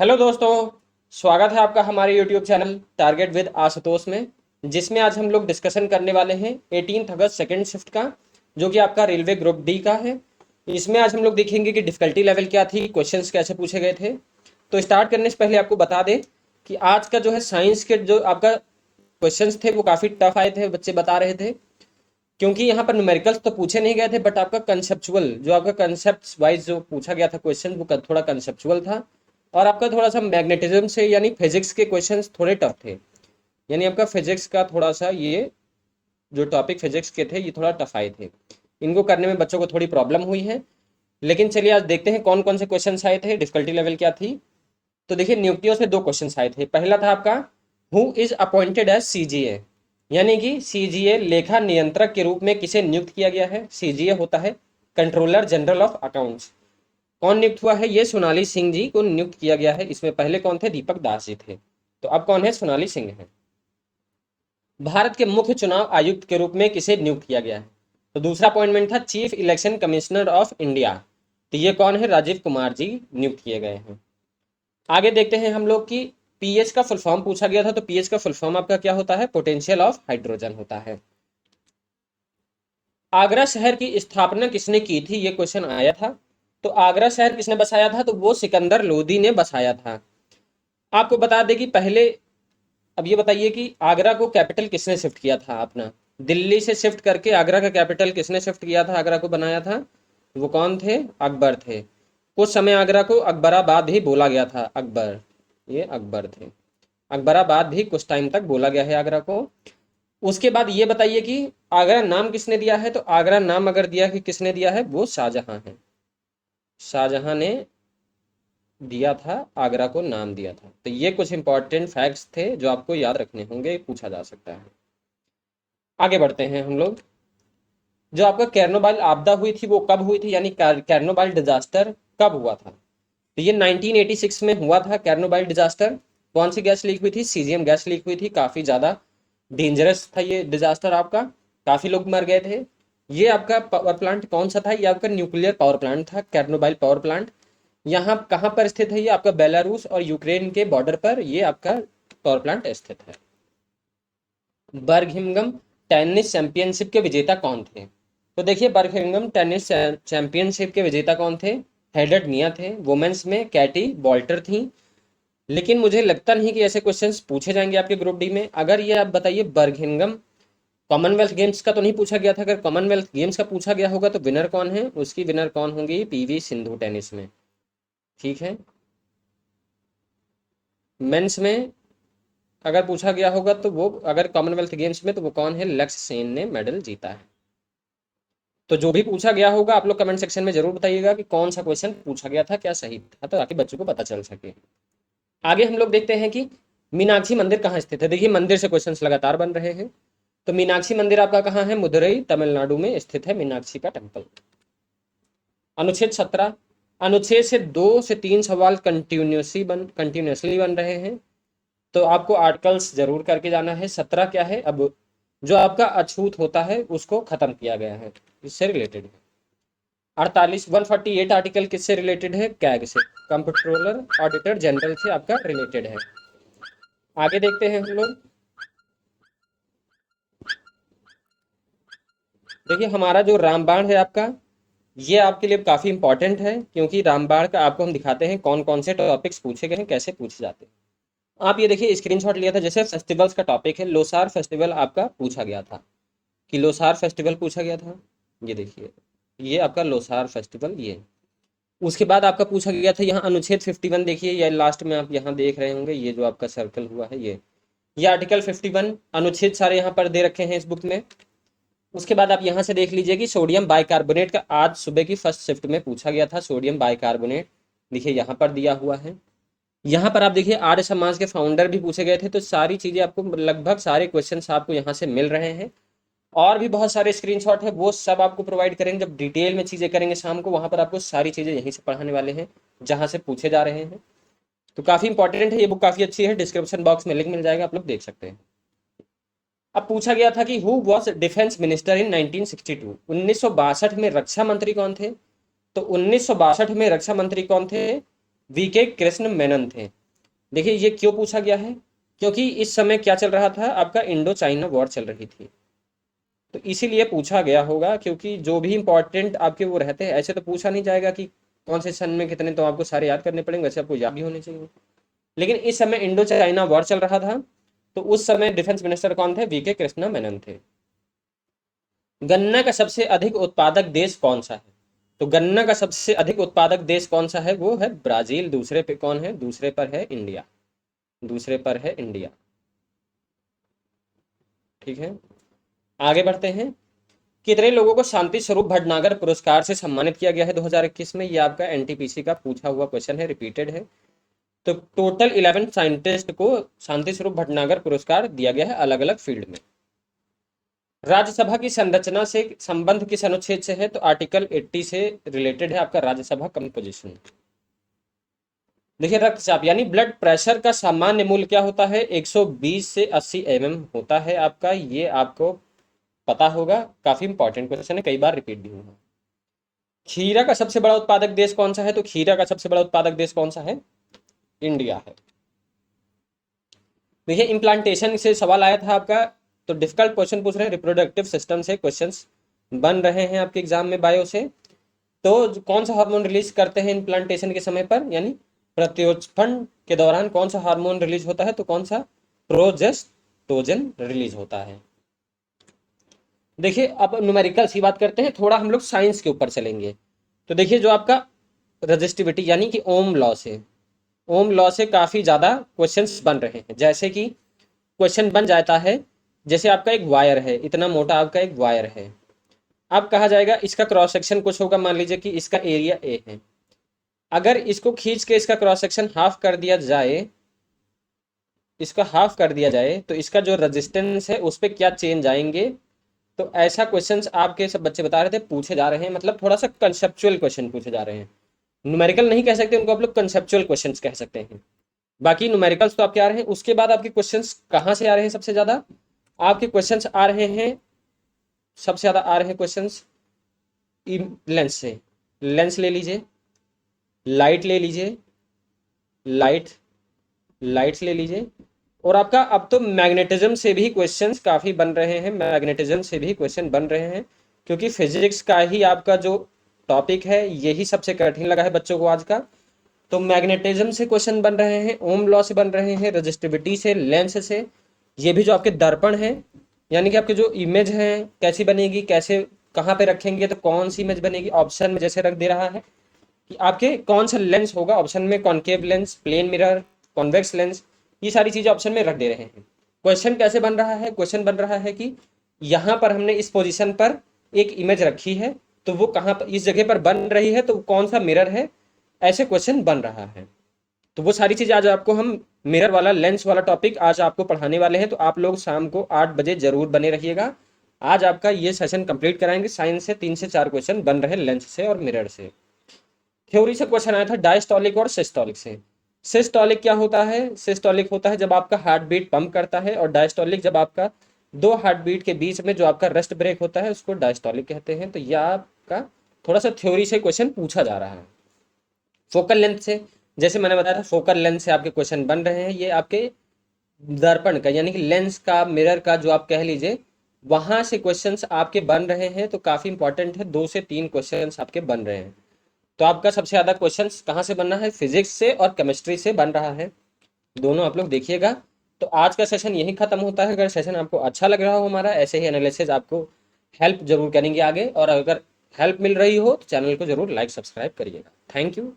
Hello दोस्तों, स्वागत है आपका हमारे YouTube channel target with Ashutosh में, जिसमें आज हम लोग डिस्कशन करने वाले हैं 18 अगस्त सेकेंड शिफ्ट का, जो कि आपका रेलवे ग्रुप डी का है। इसमें आज हम लोग देखेंगे कि डिफिकल्टी लेवल क्या थी, क्वेश्चंस कैसे पूछे गए थे। तो स्टार्ट करने से पहले आपको बता दें कि आज का जो है साइंस के जो आपका क्वेश्चंस थे वो काफ़ी टफ आए थे, बच्चे बता रहे थे। क्योंकि यहाँ पर न्यूमेरिकल्स तो पूछे नहीं गए थे, बट आपका कंसेप्चुअल जो आपका कंसेप्ट वाइज जो पूछा गया था क्वेश्चन वो थोड़ा कंसेप्चुअल था। और आपका थोड़ा सा मैग्नेटिज्म से यानी फिजिक्स के क्वेश्चंस थोड़े टफ थे। यानी आपका फिजिक्स का थोड़ा सा ये जो टॉपिक फिजिक्स के थे ये थोड़ा टफ आए थे। इनको करने में बच्चों को थोड़ी प्रॉब्लम हुई है। लेकिन चलिए आज देखते हैं कौन कौन से क्वेश्चन आए थे, डिफिकल्टी लेवल क्या थी। तो देखिए नियुक्तियों से दो क्वेश्चन आए थे। पहला था आपका who is appointed as CGA, यानी कि सीजीए लेखा नियंत्रक के रूप में किसे नियुक्त किया गया है। सीजीए होता है कंट्रोलर जनरल ऑफ अकाउंट्स। कौन नियुक्त हुआ है, ये सोनाली सिंह जी को नियुक्त किया गया है। इसमें पहले कौन थे, दीपक दास जी थे। तो अब कौन है, सोनाली सिंह है। भारत के मुख्य चुनाव आयुक्त के रूप में किसे नियुक्त किया गया है। तो दूसरा अपॉइंटमेंट था chief election commissioner of India. तो ये कौन है, राजीव कुमार जी नियुक्त किए गए हैं। आगे देखते हैं हम लोग कि पीएच का फुल फॉर्म पूछा गया था। तो पीएच का फुल फॉर्म आपका क्या होता है, पोटेंशियल ऑफ हाइड्रोजन होता है। आगरा शहर की स्थापना किसने की थी, ये क्वेश्चन आया था। तो आगरा शहर किसने बसाया था, तो वो सिकंदर लोदी ने बसाया था। आपको बता दें कि पहले, अब ये बताइए कि आगरा को कैपिटल किसने शिफ्ट किया था अपना। दिल्ली से शिफ्ट करके आगरा का कैपिटल किसने शिफ्ट किया था, आगरा को बनाया था। वो कौन थे, अकबर थे। कुछ समय आगरा को अकबराबाद ही बोला गया था, अकबर, ये अकबर थे। अकबराबाद भी कुछ टाइम तक बोला गया है आगरा को। उसके बाद ये बताइए कि आगरा नाम किसने दिया है। तो आगरा नाम अगर दिया कि किसने दिया है, वो शाहजहां है। शाहजहां ने दिया था, आगरा को नाम दिया था। तो ये कुछ इंपॉर्टेंट फैक्ट्स थे जो आपको याद रखने होंगे, पूछा जा सकता है। आगे बढ़ते हैं हम लोग। जो आपका कैरनोबाइल आपदा हुई थी वो कब हुई थी, यानी कैरनोबाइल डिजास्टर कब हुआ था। तो ये 1986 में हुआ था कैरनोबाइल डिजास्टर। कौन सी गैस लीक हुई थी, सीजियम गैस लीक हुई थी। काफी ज्यादा डेंजरस था ये डिजास्टर आपका, काफी लोग मर गए थे। ये आपका पावर प्लांट कौन सा था, ये आपका न्यूक्लियर पावर प्लांट था, कैरनोबाइल पावर प्लांट। यहाँ कहाँ पर स्थित है, ये आपका बेलारूस और यूक्रेन के बॉर्डर पर ये आपका पावर प्लांट स्थित है। बर्गहिंगम टेनिस चैंपियनशिप के विजेता कौन थे। तो देखिए बर्गहिंगम टेनिस चैंपियनशिप के विजेता कौन थे, हेडर्ड मिया थे। वुमेन्स में कैटी बॉल्टर थी। लेकिन मुझे लगता नहीं कि ऐसे क्वेश्चंस पूछे जाएंगे आपके ग्रुप डी में। अगर ये आप बताइए बर्गहिंगम कॉमनवेल्थ गेम्स का तो नहीं पूछा गया था। अगर कॉमनवेल्थ गेम्स का पूछा गया होगा तो विनर कौन है, उसकी विनर कौन होंगी, पीवी सिंधु टेनिस में। ठीक है। मेंस में अगर पूछा गया होगा तो वो, अगर कॉमनवेल्थ गेम्स में, तो वो कौन है, लक्ष्य सेन ने मेडल जीता है। तो जो भी पूछा गया होगा आप लोग कमेंट सेक्शन में जरूर बताइएगा कि कौन सा क्वेश्चन पूछा गया था, क्या सही था, तो ताकि बच्चों को पता चल सके। आगे हम लोग देखते हैं कि मीनाक्षी मंदिर कहाँ स्थित है। देखिए मंदिर से क्वेश्चंस लगातार बन रहे हैं। तो मीनाक्षी मंदिर आपका कहाँ है, मदुरई तमिलनाडु में स्थित है मीनाक्षी का टेम्पल। अनुच्छेद 17, अनुच्छेद से 2 से 3 सवाल कंटिन्यूसली बन रहे हैं। तो आपको आर्टिकल्स जरूर करके जाना है। 17 क्या है, अब जो आपका अछूत होता है उसको खत्म किया गया है, इससे रिलेटेड है। 48 148 आर्टिकल किससे रिलेटेड है, कैग से, कंप्ट्रोलर ऑडिटर जनरल से आपका रिलेटेड है। आगे देखते हैं हम लोग। देखिए हमारा जो रामबाण है आपका, ये आपके लिए काफी इंपॉर्टेंट है, क्योंकि रामबाण का आपको हम दिखाते हैं कौन कौन से टॉपिक्स पूछे गए हैं, कैसे पूछे जाते हैं। आप ये देखिए स्क्रीनशॉट लिया था, जैसे फेस्टिवल्स का टॉपिक है, लोसार फेस्टिवल आपका पूछा गया था, कि लोसार फेस्टिवल पूछा गया था। ये देखिए ये आपका लोसार फेस्टिवल ये। उसके बाद आपका पूछा गया था यहाँ अनुच्छेद 51, देखिए ये लास्ट में आप यहाँ देख रहे होंगे, ये जो आपका सर्कल हुआ है ये आर्टिकल 51 अनुच्छेद सारे यहाँ पर दे रखे हैं इस बुक में। उसके बाद आप यहाँ से देख लीजिए कि सोडियम बाइकार्बोनेट का आज सुबह की फर्स्ट शिफ्ट में पूछा गया था। सोडियम बाइकार्बोनेट देखिए यहाँ पर दिया हुआ है। यहाँ पर आप देखिए आर्य समाज के फाउंडर भी पूछे गए थे। तो सारी चीजें आपको, लगभग सारे क्वेश्चंस आपको यहाँ से मिल रहे हैं। और भी बहुत सारे स्क्रीनशॉट है, वो सब आपको प्रोवाइड करेंगे जब डिटेल में चीजें करेंगे शाम को। वहां पर आपको सारी चीजें यहीं से पढ़ाने वाले हैं जहां से पूछे जा रहे हैं। तो काफी इंपॉर्टेंट है ये बुक, काफी अच्छी है। डिस्क्रिप्शन बॉक्स में लिंक मिल जाएगा, आप लोग देख सकते हैं। अब पूछा गया था कि who was defence minister in 1962, 1962 में रक्षा मंत्री कौन थे। तो 1962 में रक्षा मंत्री कौन थे, वीके कृष्ण मेनन थे। देखिए ये क्यों पूछा गया है, क्योंकि इस समय क्या चल रहा था, आपका इंडो चाइना वॉर चल रही थी, तो इसीलिए पूछा गया होगा। क्योंकि जो भी इंपॉर्टेंट आपके वो रहते हैं, ऐसे तो पूछा नहीं जाएगा कि कौन से सन में कितने, तो आपको सारे याद करने पड़ेंगे, वैसे आपको याद भी होने चाहिए। लेकिन इस समय इंडो चाइना वॉर चल रहा था, तो उस समय डिफेंस मिनिस्टर कौन थे, वीके कृष्णा मेनन थे। गन्ना का सबसे अधिक उत्पादक देश कौन सा है, तो गन्ना का सबसे अधिक उत्पादक देश कौन सा है, वो है ब्राजील। दूसरे पे कौन है, दूसरे पर है इंडिया, दूसरे पर है इंडिया। ठीक है, आगे बढ़ते हैं। कितने लोगों को शांति स्वरूप भटनागर पुरस्कार से सम्मानित किया गया है 2021 में, ये आपका एनटीपीसी का पूछा हुआ क्वेश्चन है, रिपीटेड है। तो टोटल 11 साइंटिस्ट को शांति स्वरूप भटनागर पुरस्कार दिया गया है अलग अलग फील्ड में। राज्यसभा की संरचना से संबंध किस अनुच्छेद से है, तो आर्टिकल 80 से रिलेटेड है आपका राज्यसभा कंपोजिशन। देखिए रक्तचाप यानी ब्लड प्रेशर का सामान्य मूल्य क्या होता है, 120 से 80 होता है आपका, ये आपको पता होगा, काफी इंपॉर्टेंट क्वेश्चन है, कई बार रिपीट भी हुआ। खीरा का सबसे बड़ा उत्पादक देश कौन सा है, तो खीरा का सबसे बड़ा उत्पादक देश कौन सा है, इंडिया है। देखिए इम्प्लांटेशन से सवाल आया था आपका, तो डिफिकल्ट क्वेश्चन पूछ रहे हैं, रिप्रोडक्टिव सिस्टम से क्वेश्चंस बन रहे हैं आपके एग्जाम में बायो से। तो कौन सा हार्मोन रिलीज करते हैं इम्प्लांटेशन के समय पर, यानी प्रत्योत्पन्न के दौरान कौन सा हार्मोन रिलीज होता है, तो कौन सा, प्रोजेस्टेरोजन रिलीज होता है। देखिए अब न्यूमेरिकल्स की बात करते हैं, थोड़ा हम लोग साइंस के ऊपर चलेंगे। तो देखिए जो आपका रजिस्टिविटी यानी कि ओम लॉ से, ओम लॉ से काफी ज्यादा क्वेश्चंस बन रहे हैं। जैसे कि क्वेश्चन बन जाता है, जैसे आपका एक वायर है, इतना मोटा आपका एक वायर है, अब कहा जाएगा इसका क्रॉस सेक्शन कुछ होगा, मान लीजिए कि इसका एरिया ए है। अगर इसको खींच के इसका क्रॉस सेक्शन हाफ कर दिया जाए, इसका हाफ कर दिया जाए, तो इसका जो रेजिस्टेंस है उस पर क्या चेंज आएंगे। तो ऐसा क्वेश्चंस आपके सब बच्चे बता रहे थे, पूछे जा रहे हैं, मतलब थोड़ा सा कंसेप्चुअल क्वेश्चन पूछे जा रहे हैं। न्यूमेरिकल नहीं कह सकते उनको, आप लोग कंसेप्चुअल क्वेश्चंस कह सकते हैं। बाकी न्यूमेरिकल्स तो आपके आ रहे हैं। उसके बाद आपके क्वेश्चंस कहाँ से आ रहे हैं, सबसे ज्यादा आपके क्वेश्चंस आ रहे हैं, सबसे ज्यादा आ रहे हैं क्वेश्चंस लेंस से। लेंस ले लीजिए, लाइट ले लीजिए, लाइट लाइट्स ले लीजिए, और आपका अब तो मैग्नेटिज्म से भी क्वेश्चंस काफी बन रहे हैं, मैग्नेटिज्म से भी क्वेश्चन बन रहे हैं, क्योंकि फिजिक्स का ही आपका जो टॉपिक है यही सबसे कठिन लगा है बच्चों को आज का। तो मैग्नेटिज्म से क्वेश्चन बन रहे हैं, ओम लॉ से बन रहे हैं, रजिस्टिविटी से, लेंस से, ये भी जो आपके दर्पण है, यानी कि आपके जो इमेज है कैसी बनेगी, कैसे कहाँ पे रखेंगे, तो कौन सी इमेज बनेगी, ऑप्शन में जैसे रख दे रहा है कि आपके कौन सा लेंस होगा, ऑप्शन में concave lens, plane mirror, convex lens, ये सारी चीजें ऑप्शन में रख दे रहे हैं। क्वेश्चन कैसे बन रहा है, क्वेश्चन बन रहा है कि यहाँ पर हमने इस पोजीशन पर एक इमेज रखी है, तो वो कहाँ पर इस जगह पर बन रही है, तो कौन सा मिरर है, ऐसे क्वेश्चन बन रहा है। तो वो सारी चीजें आज आपको हम मिरर वाला, लेंस वाला टॉपिक आज आपको पढ़ाने वाले हैं। तो आप लोग शाम को 8 बजे जरूर बने रहिएगा। आज आपका ये सेशन कंप्लीट कराएंगे। साइंस से 3 से 4 क्वेश्चन बन रहे लेंस से और मिरर से। थ्योरी से क्वेश्चन आया था डायस्टोलिक और सिस्टोलिक से। सिस्टोलिक क्या होता है, सिस्टोलिक होता है जब आपका हार्ट बीट पंप करता है, और डायस्टोलिक जब आपका दो हार्ट बीट के बीच में जो आपका रेस्ट ब्रेक होता है उसको डायस्टोलिक कहते हैं। तो यह आपका थोड़ा सा थ्योरी से क्वेश्चन पूछा जा रहा है। फोकल लेंथ से, जैसे मैंने बताया था, फोकल लेंथ से आपके क्वेश्चन बन रहे हैं। ये आपके दर्पण का यानी कि लेंस का, मिरर का जो आप कह लीजिए, वहां से क्वेश्चंस आपके बन रहे हैं। तो काफी इंपॉर्टेंट है, 2 से 3 क्वेश्चंस आपके बन रहे हैं। तो आपका सबसे ज्यादा क्वेश्चंस कहाँ से बनना है, फिजिक्स से और केमिस्ट्री से बन रहा है, दोनों आप लोग देखिएगा। तो आज का सेशन यही खत्म होता है। अगर सेशन आपको अच्छा लग रहा हो हमारा, ऐसे ही एनालिसिस आपको हेल्प जरूर करेंगे आगे, और अगर हेल्प मिल रही हो तो चैनल को जरूर लाइक सब्सक्राइब करिएगा। Thank you.